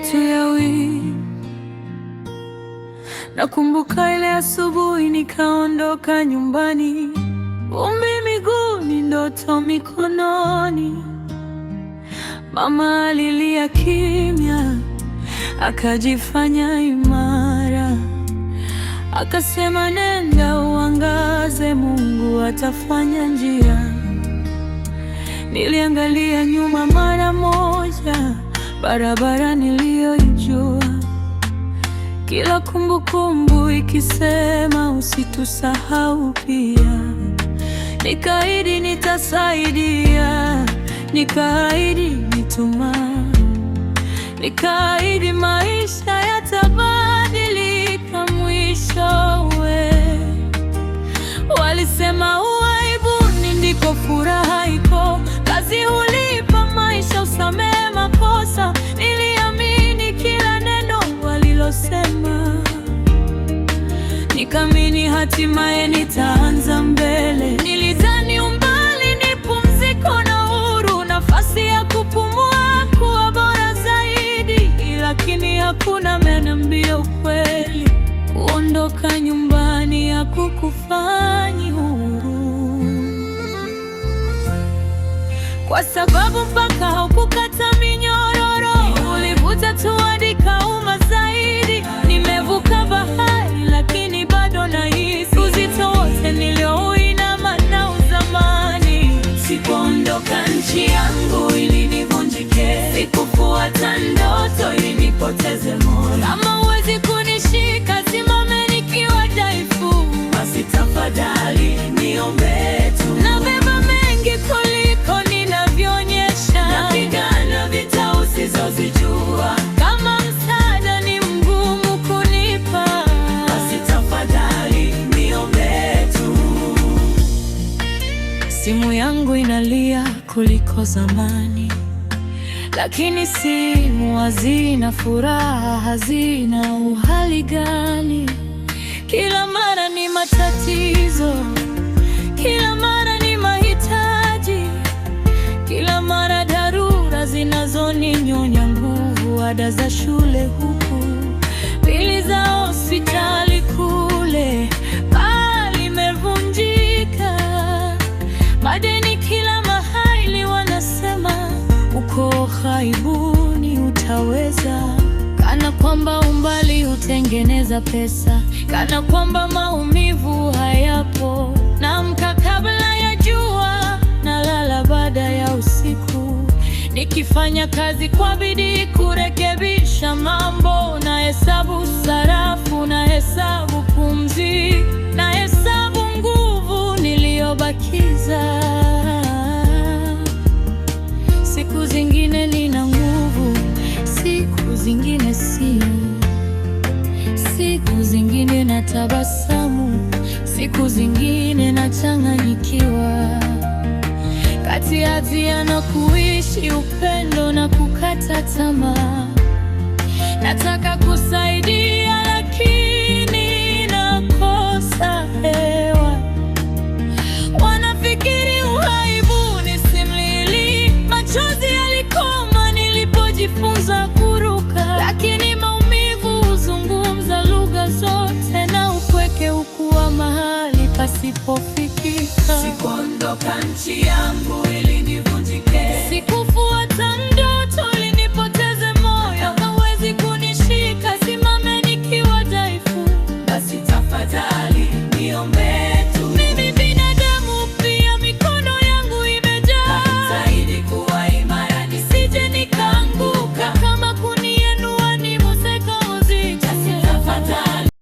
yetu ya wiki. Nakumbuka ile asubuhi nikaondoka nyumbani, vumbi miguuni, ndoto mikononi. Mama alilia kimya, akajifanya imara, akasema nenda uangaze, Mungu atafanya njia. Niliangalia nyuma mara moja, barabara niliyoijua, kila kumbukumbu ikisema usitusahau pia. Nikaahidi nitasaidia, nikaahidi nituma, nikaahidi maisha yatabadilika mwishowe. Walisema uaibuni ndiko furaha iko, kazi hulipa, maisha husamehe makosa. Niliamini kila neno walilosema, nikaamini hatimaye nitaanza mbele. Nilidhani umbali ni pumziko na uhuru, nafasi ya kupumua kuwa bora zaidi, lakini hakuna ameniambia ukweli, kuondoka nyumbani hakukufanyi huru, kwa sababu mpaka haukukata minyororo, ulivuta tu hadi kauma zaidi. Nimevuka bahari lakini bado nahisi uzito wote niliouinama nao zamani. Sikuondoka nchi yangu ili nivunjike, sikufuata ndoto ili nipoteze moyo. Kama huwezi kunishika, simama nikiwa dhaifu, basi tafadhali niombe tu. Nabeba mengi kuliko ninavyoonyesha, napigana vita usizozijua. Kama msaada ni mgumu kunipa, basi tafadhali niombe tu. Simu yangu inalia kuliko zamani, lakini simu hazina furaha, hazina uhali gani. Kila mara ni matatizo, kila mara ni mahitaji, kila mara dharura zinazoninyonya nguvu. Ada za shule huku, bili za hospitali kule, bali imevunjika. Madeni kila mahali, wanasema uko ghaibuni utaweza. Kana kwamba umbali hutengeneza pesa, kana kwamba maumivu hayapo. Naamka kabla ya jua, nalala baada ya usiku, nikifanya kazi kwa bidii kurekebisha mambo. Nahesabu sarafu, nahesabu pumzi, nahesabu nguvu niliyobakiza. Siku zingine nina nguvu, siku zingine sina. Siku zingine natabasamu, siku zingine nachanganyikiwa, kati ya hatia na kuishi upendo na kukata tamaa. Nataka kusaidia lakini nakosa hewa. Wanafikiri uhaibuni simlili, machozi yalikoma nilipojifunza kuruka. Lakini maumivu huzungumza lugha zote, na upweke hukuwa mahali pasipofikika. Sikuondoka nchi yangu ili nivunjike, sikufuata ndoto